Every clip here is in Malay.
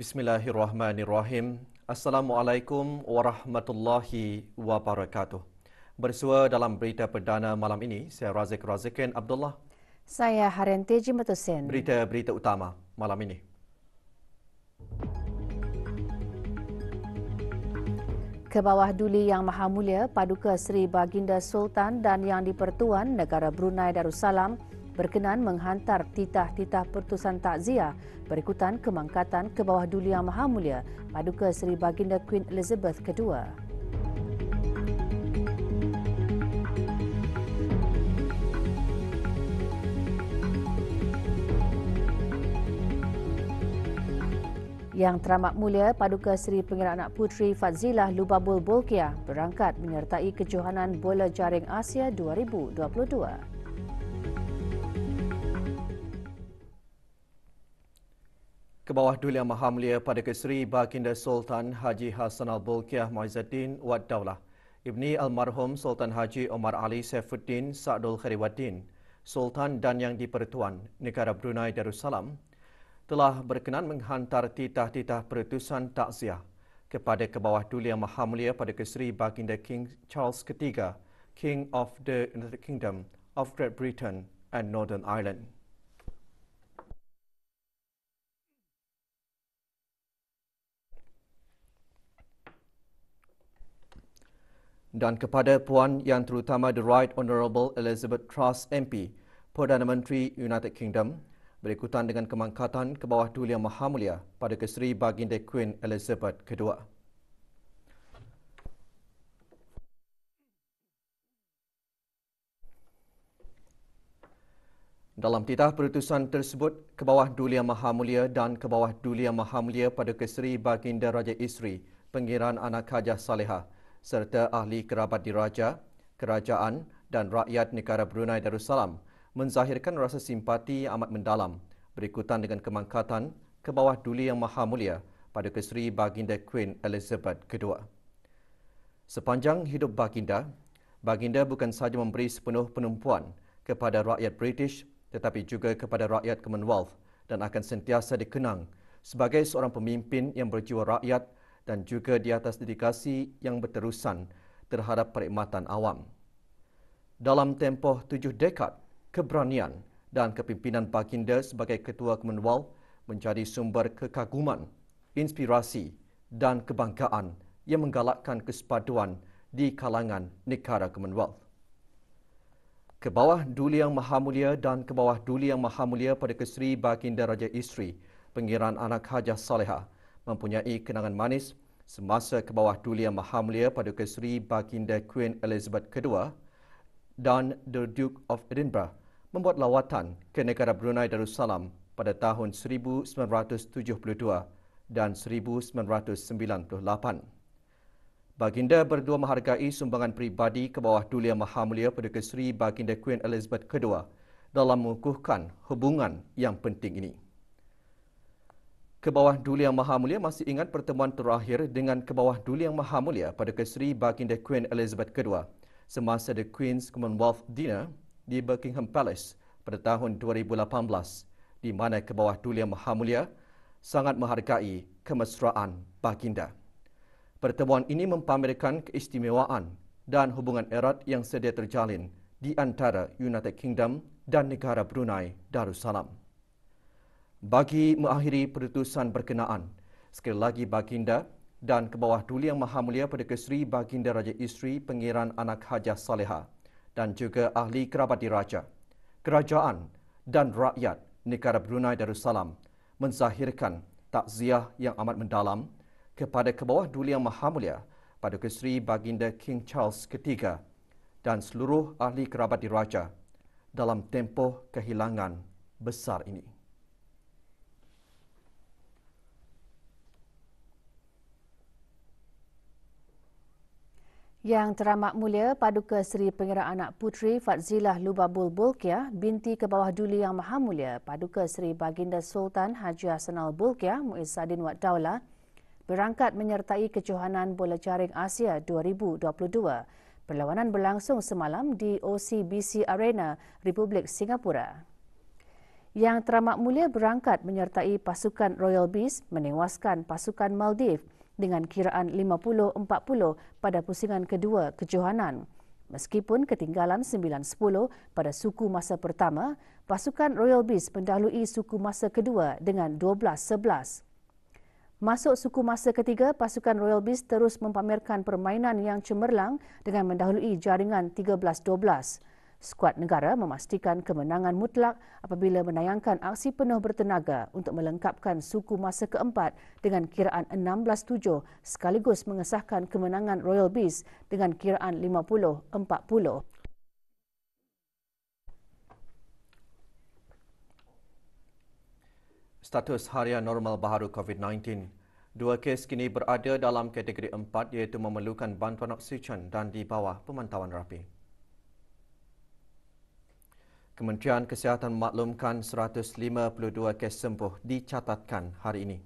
Bismillahirrahmanirrahim. Assalamualaikum warahmatullahi wabarakatuh. Bersua dalam berita perdana malam ini, saya Razik Razikin Abdullah. Saya Haryanti Jimatusin. Berita-berita utama malam ini. Kebawah Duli Yang Maha Mulia Paduka Seri Baginda Sultan dan Yang di-Pertuan Negara Brunei Darussalam berkenan menghantar titah-titah pertusan takziah berikutan kemangkatan Kebawah Duli Yang Maha Mulia Paduka Seri Baginda Queen Elizabeth II. Yang Teramat Mulia Paduka Seri Pengira Anak Puteri Fadzila Lubabul Bolkiah berangkat menyertai Kejohanan Bola Jaring Asia 2022. Kebawah Duli Yang Maha Mulia Paduka Seri Baginda Sultan Haji Hassanal Bolkiah Muizzuddin Wad Daulah, Ibni Almarhum Sultan Haji Omar Ali Saifuddin Sa'dul Khairuddin, Sultan dan Yang di-Pertuan Negara Brunei Darussalam, telah berkenan menghantar titah-titah pertusan takziah kepada Kebawah Duli Yang Maha Mulia Paduka Seri Baginda King Charles III, King of the United Kingdom of Great Britain and Northern Ireland. Dan kepada Puan Yang Terutama The Right Honourable Elizabeth Truss MP, Perdana Menteri United Kingdom, berikutan dengan kemangkatan Kebawah Duli Yang Maha Mulia Paduka Seri Baginda Queen Elizabeth II. Dalam titah pertusan tersebut, Kebawah Duli Yang Maha Mulia dan Kebawah Duli Yang Maha Mulia Paduka Seri Baginda Raja Isri Pengiraan Anak Hajah Salehah serta ahli kerabat diraja, kerajaan dan rakyat negara Brunei Darussalam menzahirkan rasa simpati amat mendalam berikutan dengan kemangkatan Kebawah Duli Yang Maha Mulia Paduka Seri Baginda Queen Elizabeth II. Sepanjang hidup Baginda, Baginda bukan sahaja memberi sepenuh penumpuan kepada rakyat British tetapi juga kepada rakyat Commonwealth dan akan sentiasa dikenang sebagai seorang pemimpin yang berjiwa rakyat dan juga di atas dedikasi yang berterusan terhadap perkhidmatan awam. Dalam tempoh 7 dekad, keberanian dan kepimpinan Baginda sebagai Ketua Commonwealth menjadi sumber kekaguman, inspirasi dan kebanggaan yang menggalakkan kesepaduan di kalangan negara Commonwealth. Kebawah Duli Yang Maha Mulia dan Kebawah Duli Yang Maha Mulia Paduka Seri Baginda Raja Isri Pengiraan Anak Hajah Salehah mempunyai kenangan manis semasa Kebawah Duli Yang Maha Mulia Paduka Seri Baginda Queen Elizabeth II dan The Duke of Edinburgh membuat lawatan ke negara Brunei Darussalam pada tahun 1972 dan 1998. Baginda berdua menghargai sumbangan peribadi Kebawah Duli Yang Maha Mulia Paduka Seri Baginda Queen Elizabeth II dalam mengukuhkan hubungan yang penting ini. Kebawah Duli Yang Maha Mulia masih ingat pertemuan terakhir dengan Kebawah Duli Yang Maha Mulia Paduka Seri Baginda Queen Elizabeth II semasa The Queen's Commonwealth Dinner di Buckingham Palace pada tahun 2018, di mana Kebawah Duli Yang Maha Mulia sangat menghargai kemesraan Baginda. Pertemuan ini mempamerkan keistimewaan dan hubungan erat yang sedia terjalin di antara United Kingdom dan negara Brunei Darussalam. Bagi mengakhiri pertusan berkenaan, sekali lagi Baginda dan Kebawah Duli Yang Maha Mulia Paduka Seri Baginda Raja Isri Pengiraan Anak Hajah Salehah dan juga ahli kerabat diraja, kerajaan dan rakyat negara Brunei Darussalam menzahirkan takziah yang amat mendalam kepada Kebawah Duli Yang Maha Mulia Paduka Seri Baginda King Charles III dan seluruh ahli kerabat diraja dalam tempoh kehilangan besar ini. Yang Teramat Mulia Paduka Seri Pengira Anak Puteri Fadzila Lubabul Bolkiah binti Kebawah Duli Yang Maha Mulia Paduka Seri Baginda Sultan Haji Hassanal Bolkiah Muizzuddin Wad Daulah berangkat menyertai Kejohanan Bola Jaring Asia 2022. Perlawanan berlangsung semalam di OCBC Arena, Republik Singapura. Yang Teramat Mulia berangkat menyertai pasukan Royal Bees menewaskan pasukan Maldives dengan kiraan 50-40 pada pusingan kedua kejohanan. Meskipun ketinggalan 9-10 pada suku masa pertama, pasukan Royal Bees mendahului suku masa kedua dengan 12-11. Masuk suku masa ketiga, pasukan Royal Bees terus mempamerkan permainan yang cemerlang dengan mendahului jaringan 13-12. Skuad negara memastikan kemenangan mutlak apabila menayangkan aksi penuh bertenaga untuk melengkapkan suku masa keempat dengan kiraan 16-7 sekaligus mengesahkan kemenangan Royal Bees dengan kiraan 50-40. Status harian normal baharu COVID-19. 2 kes kini berada dalam kategori 4 iaitu memerlukan bantuan oksigen dan di bawah pemantauan rapi. Kementerian Kesihatan memaklumkan 152 kes sembuh dicatatkan hari ini.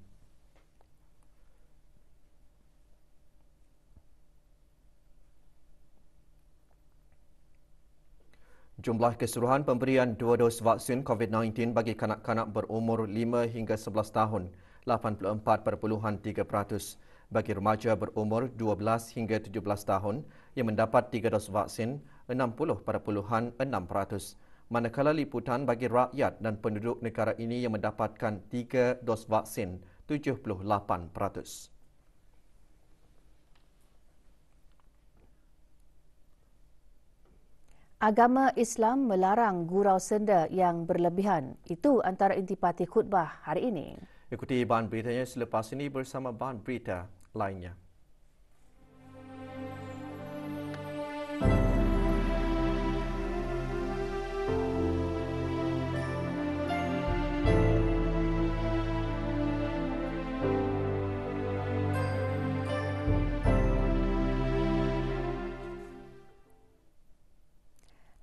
Jumlah keseluruhan pemberian 2 dos vaksin COVID-19 bagi kanak-kanak berumur 5 hingga 11 tahun, 84.3%. Bagi remaja berumur 12 hingga 17 tahun yang mendapat 3 dos vaksin, 60.6%. Manakala liputan bagi rakyat dan penduduk negara ini yang mendapatkan 3 dos vaksin, 78%. Agama Islam melarang gurau senda yang berlebihan. Itu antara intipati khutbah hari ini. Ikuti bahan beritanya selepas ini bersama bahan berita lainnya.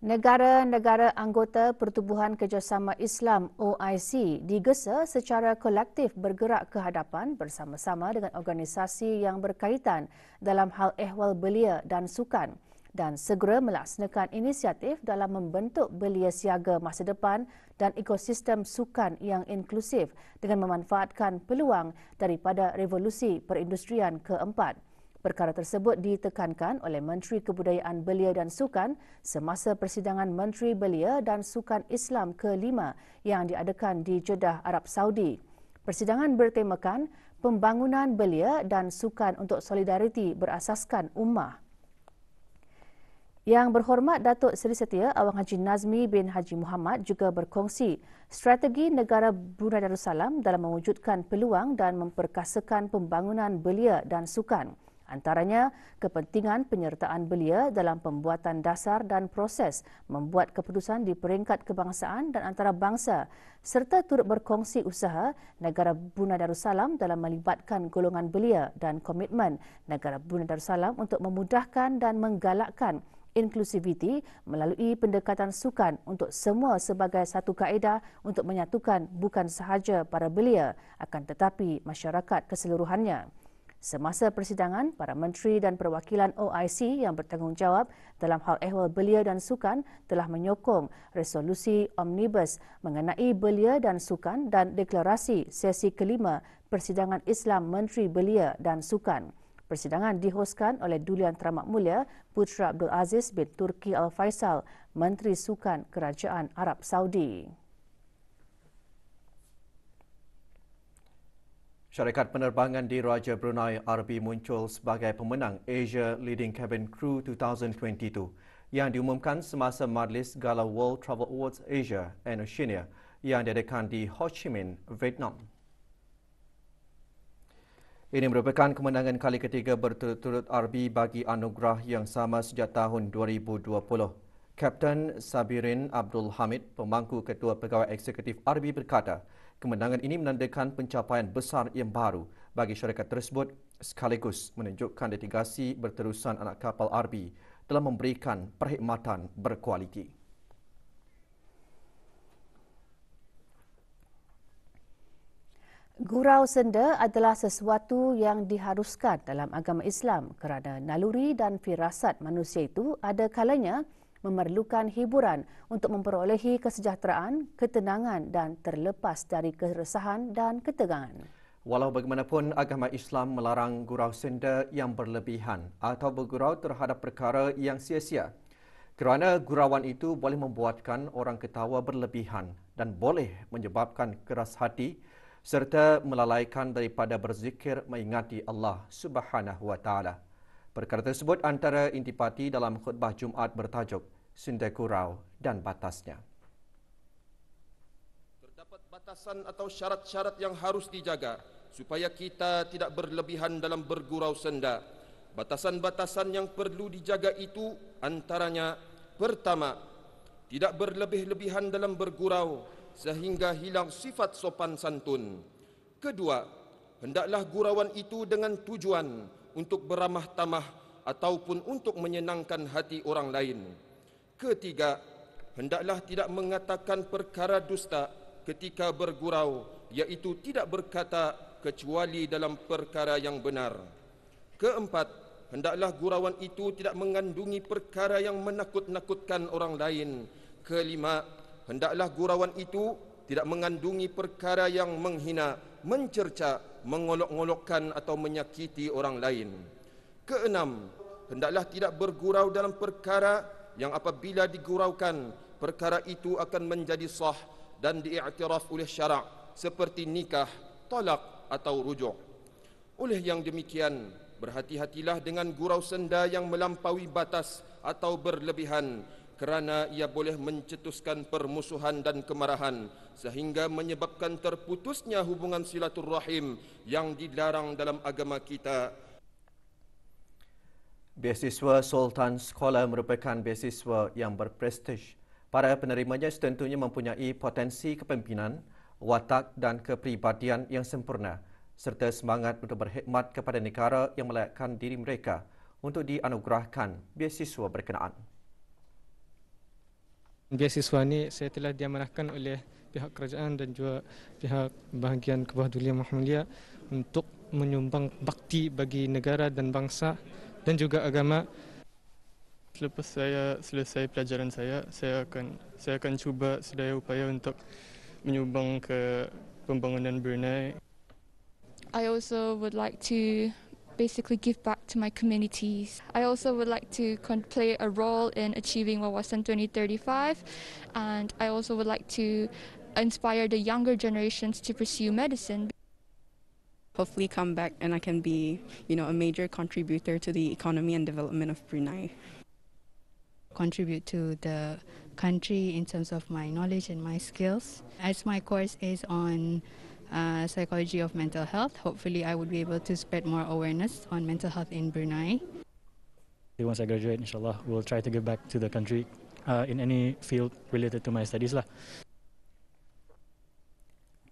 Negara-negara anggota Pertubuhan Kerjasama Islam OIC digesa secara kolektif bergerak ke hadapan bersama-sama dengan organisasi yang berkaitan dalam hal ehwal belia dan sukan dan segera melaksanakan inisiatif dalam membentuk belia siaga masa depan dan ekosistem sukan yang inklusif dengan memanfaatkan peluang daripada revolusi perindustrian keempat. Perkara tersebut ditekankan oleh Menteri Kebudayaan Belia dan Sukan semasa persidangan Menteri Belia dan Sukan Islam ke-5 yang diadakan di Jeddah, Arab Saudi. Persidangan bertemakan pembangunan belia dan sukan untuk solidariti berasaskan ummah. Yang berhormat Datuk Seri Setia Awang Haji Nazmi bin Haji Muhammad juga berkongsi strategi negara Brunei Darussalam dalam mewujudkan peluang dan memperkasakan pembangunan belia dan sukan. Antaranya, kepentingan penyertaan belia dalam pembuatan dasar dan proses membuat keputusan di peringkat kebangsaan dan antarabangsa serta turut berkongsi usaha negara Brunei Darussalam dalam melibatkan golongan belia dan komitmen negara Brunei Darussalam untuk memudahkan dan menggalakkan inklusiviti melalui pendekatan sukan untuk semua sebagai satu kaedah untuk menyatukan bukan sahaja para belia akan tetapi masyarakat keseluruhannya. Semasa persidangan, para menteri dan perwakilan OIC yang bertanggungjawab dalam hal ehwal belia dan sukan telah menyokong resolusi omnibus mengenai belia dan sukan dan deklarasi sesi kelima Persidangan Islam Menteri Belia dan Sukan. Persidangan dihoskan oleh Duli Yang Teramat Mulia Putra Abdul Aziz bin Turki Al Faisal, Menteri Sukan Kerajaan Arab Saudi. Syarikat penerbangan di Raja Brunei RB muncul sebagai pemenang Asia Leading Cabin Crew 2022 yang diumumkan semasa majlis Gala World Travel Awards Asia and Oceania yang diadakan di Ho Chi Minh, Vietnam. Ini merupakan kemenangan kali ketiga berturut-turut RB bagi anugerah yang sama sejak tahun 2020. Kapten Sabirin Abdul Hamid, pemangku Ketua Pegawai Eksekutif RB berkata, kemenangan ini menandakan pencapaian besar yang baru bagi syarikat tersebut sekaligus menunjukkan litigasi berterusan anak kapal RB telah memberikan perkhidmatan berkualiti. Gurau senda adalah sesuatu yang diharuskan dalam agama Islam kerana naluri dan firasat manusia itu ada kalanya memerlukan hiburan untuk memperolehi kesejahteraan, ketenangan dan terlepas dari keresahan dan ketegangan. Walau bagaimanapun, agama Islam melarang gurau senda yang berlebihan atau bergurau terhadap perkara yang sia-sia. Kerana gurauan itu boleh membuatkan orang ketawa berlebihan dan boleh menyebabkan keras hati serta melalaikan daripada berzikir mengingati Allah Subhanahu Wa Taala. Perkara tersebut antara intipati dalam khutbah Jumaat bertajuk Senda Gurau dan Batasnya. Terdapat batasan atau syarat-syarat yang harus dijaga supaya kita tidak berlebihan dalam bergurau senda. Batasan-batasan yang perlu dijaga itu antaranya: pertama, tidak berlebih-lebihan dalam bergurau sehingga hilang sifat sopan santun. Kedua, hendaklah gurauan itu dengan tujuan untuk beramah tamah ataupun untuk menyenangkan hati orang lain. Ketiga, hendaklah tidak mengatakan perkara dusta ketika bergurau, iaitu tidak berkata kecuali dalam perkara yang benar. Keempat, hendaklah gurauan itu tidak mengandungi perkara yang menakut-nakutkan orang lain. Kelima, hendaklah gurauan itu tidak mengandungi perkara yang menghina, mencerca, mengolok-ngolokkan atau menyakiti orang lain. Keenam, hendaklah tidak bergurau dalam perkara yang apabila diguraukan, perkara itu akan menjadi sah dan diiktiraf oleh syarak seperti nikah, talak atau rujuk. Oleh yang demikian, berhati-hatilah dengan gurau senda yang melampaui batas atau berlebihan, kerana ia boleh mencetuskan permusuhan dan kemarahan sehingga menyebabkan terputusnya hubungan silaturrahim yang dilarang dalam agama kita. Beasiswa Sultan Sekolah merupakan beasiswa yang berprestij. Para penerimanya setentunya mempunyai potensi kepimpinan, watak dan kepribadian yang sempurna serta semangat untuk berkhidmat kepada negara yang melayakkan diri mereka untuk dianugerahkan beasiswa berkenaan. Beasiswa ini saya telah diamanahkan oleh pihak kerajaan dan juga pihak bahagian Kebawah Dulia Muhammadiyah untuk menyumbang bakti bagi negara dan bangsa dan juga agama. Selepas saya selesai pelajaran saya akan cuba sedaya upaya untuk menyumbang ke pembangunan Brunei. I also would like to basically give back to my communities. I also would like to play a role in achieving Wawasan 2035, and I also would like to inspire the younger generations to pursue medicine. Hopefully come back and I can be, a major contributor to the economy and development of Brunei. Contribute to the country in terms of my knowledge and my skills. As my course is on psychology of mental health, hopefully I would be able to spread more awareness on mental health in Brunei. Once I graduate, inshallah, we'll try to give back to the country in any field related to my studies lah.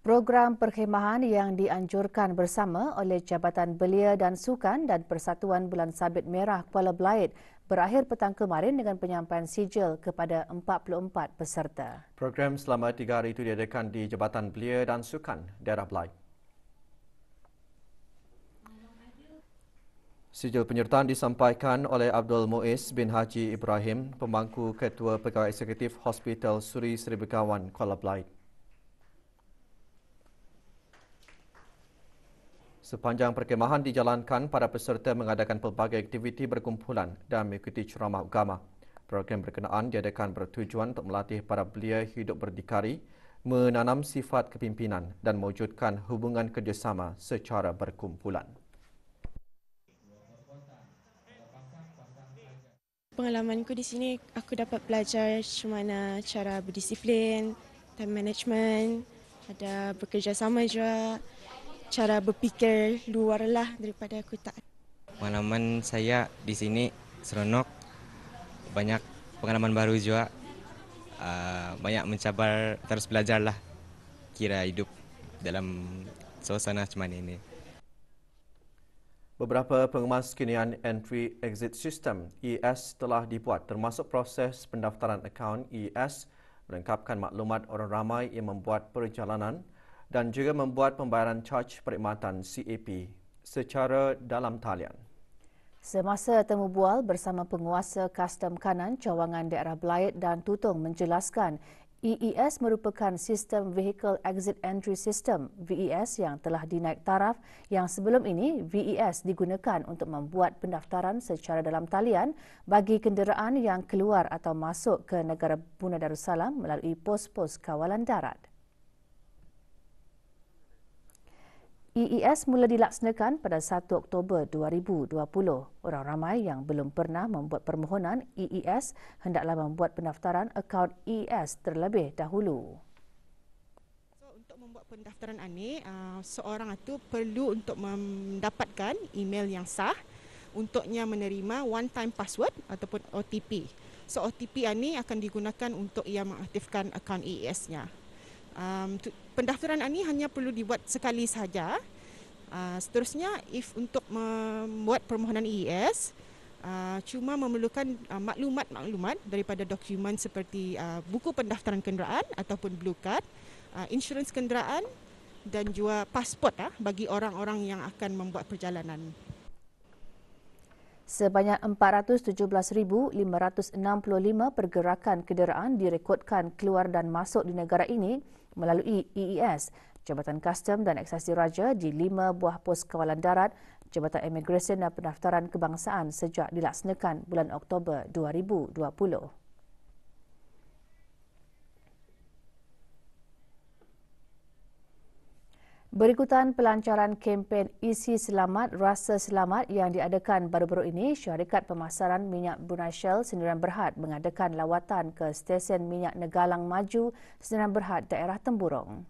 Program perkhemahan yang dianjurkan bersama oleh Jabatan Belia dan Sukan dan Persatuan Bulan Sabit Merah Kuala Belait berakhir petang kemarin dengan penyampaian sijil kepada 44 peserta. Program selama 3 hari itu diadakan di Jabatan Belia dan Sukan, daerah Belait. Sijil penyertaan disampaikan oleh Abdul Muiz bin Haji Ibrahim, pemangku Ketua Pegawai Eksekutif Hospital Suri Seri Begawan, Kuala Belait. Sepanjang perkhemahan dijalankan, para peserta mengadakan pelbagai aktiviti berkumpulan dan mengikuti ceramah agama. Program berkenaan diadakan bertujuan untuk melatih para belia hidup berdikari, menanam sifat kepimpinan dan mewujudkan hubungan kerjasama secara berkumpulan. Pengalamanku di sini, aku dapat belajar macam mana cara berdisiplin, time management, ada bekerjasama juga, cara berfikir luarlah daripada aku tak. Pengalaman saya di sini seronok, banyak pengalaman baru juga, banyak mencabar, terus belajarlah kira hidup dalam suasana macam mana ini. Beberapa pengemaskinian Entry Exit System ES telah dibuat, termasuk proses pendaftaran akaun ES, melengkapkan maklumat orang ramai yang membuat perjalanan dan juga membuat pembayaran caj perkhidmatan CAP secara dalam talian. Semasa temu bual bersama penguasa Kastam Kanan Cawangan Daerah Belayet dan Tutong menjelaskan EES merupakan sistem Vehicle Exit Entry System VES yang telah dinaik taraf yang sebelum ini VES digunakan untuk membuat pendaftaran secara dalam talian bagi kenderaan yang keluar atau masuk ke negara Brunei Darussalam melalui pos-pos kawalan darat. EES mula dilaksanakan pada 1 Oktober 2020. Orang ramai yang belum pernah membuat permohonan EES hendaklah membuat pendaftaran akaun EES terlebih dahulu. Untuk membuat pendaftaran ini, seorang itu perlu untuk mendapatkan email yang sah untuknya menerima one-time password ataupun OTP. So OTP ini akan digunakan untuk ia mengaktifkan akaun EES-nya. Pendaftaran ini hanya perlu dibuat sekali sahaja. Seterusnya, untuk membuat permohonan EES, cuma memerlukan maklumat-maklumat daripada dokumen seperti buku pendaftaran kenderaan ataupun blue card, insurans kenderaan dan juga pasport bagi orang-orang yang akan membuat perjalanan. Sebanyak 417,565 pergerakan kenderaan direkodkan keluar dan masuk di negara ini melalui EES, Jabatan Kastam dan Eksasi Raja di 5 buah pos kawalan darat, Jabatan Imigresen dan Pendaftaran Kebangsaan sejak dilaksanakan bulan Oktober 2020. Berikutan pelancaran kempen Isi Selamat Rasa Selamat yang diadakan baru-baru ini, Syarikat Pemasaran Minyak Brunei Shell Sendirian Berhad mengadakan lawatan ke stesen minyak Negalang Maju Sendirian Berhad daerah Temburong.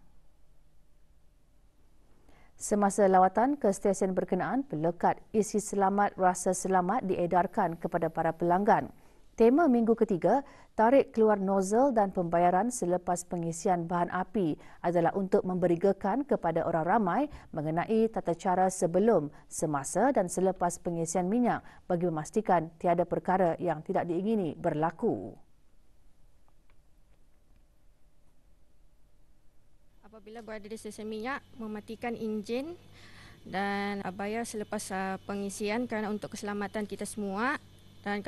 Semasa lawatan ke stesen berkenaan, pelekat Isi Selamat Rasa Selamat diedarkan kepada para pelanggan. Tema minggu ketiga, tarik keluar nozzle dan pembayaran selepas pengisian bahan api adalah untuk memberigakan kepada orang ramai mengenai tata cara sebelum, semasa dan selepas pengisian minyak bagi memastikan tiada perkara yang tidak diingini berlaku. Apabila berada di stesen minyak, mematikan enjin dan bayar selepas pengisian kerana untuk keselamatan kita semua. Dan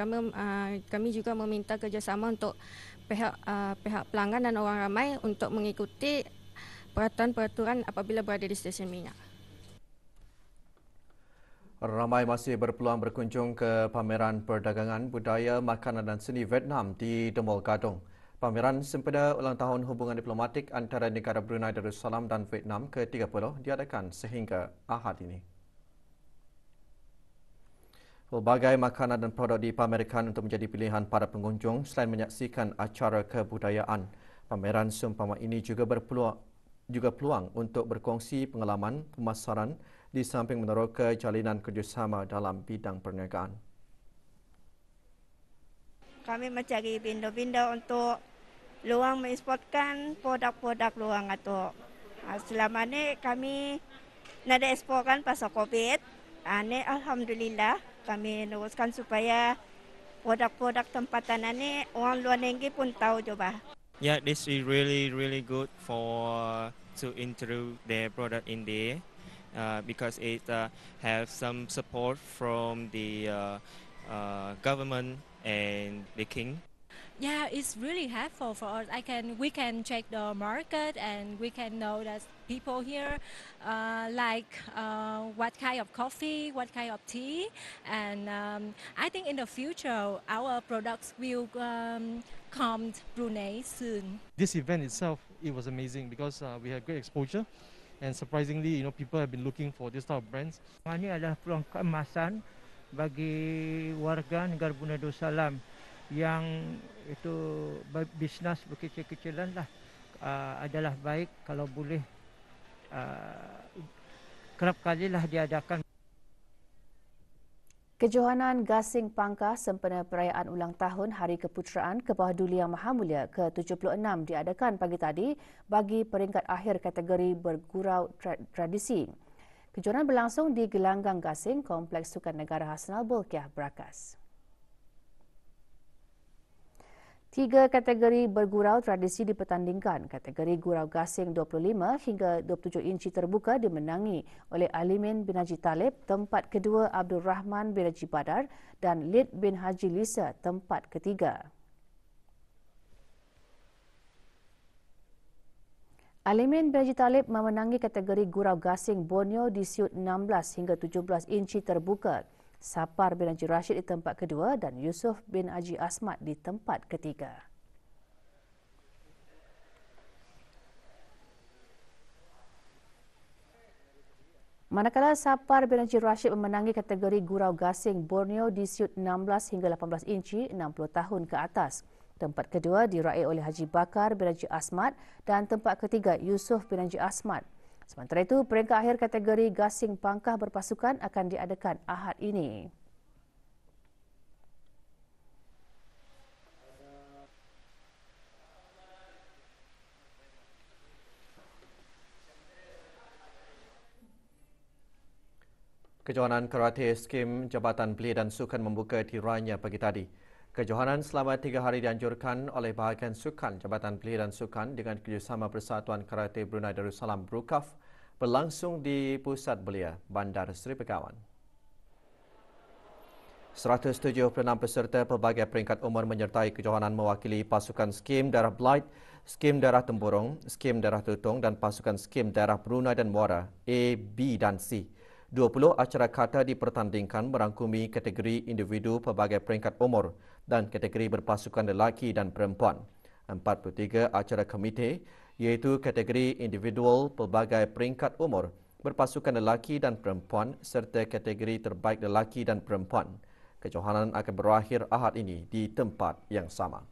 kami juga meminta kerjasama untuk pihak pelanggan dan orang ramai untuk mengikuti peraturan-peraturan apabila berada di stesen minyak. Ramai masih berpeluang berkunjung ke pameran perdagangan budaya, makanan dan seni Vietnam di The Mall Gadong. Pameran sempena ulang tahun hubungan diplomatik antara negara Brunei Darussalam dan Vietnam ke-30 diadakan sehingga Ahad ini. Pelbagai makanan dan produk dipamerkan untuk menjadi pilihan para pengunjung selain menyaksikan acara kebudayaan. Pameran seumpama ini juga peluang untuk berkongsi pengalaman pemasaran di samping meneroka jalinan kerjasama dalam bidang perniagaan. Kami mencari pintu-pintu untuk luang mengeksporkan produk-produk luang itu. Selama ini kami nak eksporkan pasal COVID. Ini alhamdulillah kami teruskan supaya produk-produk tempatan ini orang luar negeri pun tahu coba. Yeah, this is really good for to introduce their product in there because it have some support from the government and the king. Yeah, it's really helpful for us. We can check the market and we can know that people here like what kind of coffee, what kind of tea, and I think in the future our products will come to Brunei soon. This event itself, it was amazing because we had great exposure, and surprisingly, people have been looking for this type of brands. Ini adalah peluang keemasan bagi warga negara Brunei Darussalam yang itu bisnes berkecil-kecilan lah adalah baik kalau boleh kerap kalilah diadakan. Kejohanan Gasing Pangkah sempena perayaan ulang tahun Hari Keputeraan ke bawah Duli Yang Maha Mulia ke-76 diadakan pagi tadi bagi peringkat akhir kategori bergurau tradisi. Kejohanan berlangsung di Gelanggang Gasing, Kompleks Sukan Negara Hassanal Bolkiah, Berakas. 3 kategori bergurau tradisi dipertandingkan. Kategori gurau gasing 25 hingga 27 inci terbuka dimenangi oleh Alimin bin Haji Talib, tempat kedua Abdul Rahman bin Haji Badar dan Lid bin Haji Lisa, tempat ketiga. Alimin bin Haji Talib memenangi kategori gurau gasing Borneo di siut 16 hingga 17 inci terbuka. Sapar bin Haji Rashid di tempat kedua dan Yusof bin Haji Asmat di tempat ketiga. Manakala Sapar bin Haji Rashid memenangi kategori gurau gasing Borneo di siut 16 hingga 18 inci 60 tahun ke atas. Tempat kedua diraih oleh Haji Bakar bin Haji Asmat dan tempat ketiga Yusof bin Haji Asmat. Sementara itu, peringkat akhir kategori gasing pangkah berpasukan akan diadakan Ahad ini. Kejohanan karate skim Jabatan Belia dan Sukan membuka tirainya pagi tadi. Kejohanan selama 3 hari dianjurkan oleh bahagian sukan Jabatan Belia dan Sukan dengan kerjasama Persatuan Karate Brunei Darussalam Brukaf berlangsung di Pusat Belia, Bandar Seri Begawan. 176 peserta pelbagai peringkat umur menyertai kejohanan mewakili pasukan skim Darah Blight, skim Darah Tempurung, skim Darah Tutong dan pasukan skim Darah Brunei dan Muara A, B dan C. 20 acara kata dipertandingkan merangkumi kategori individu pelbagai peringkat umur dan kategori berpasukan lelaki dan perempuan. 43 acara komite iaitu kategori individual pelbagai peringkat umur berpasukan lelaki dan perempuan serta kategori terbaik lelaki dan perempuan. Kejohanan akan berakhir Ahad ini di tempat yang sama.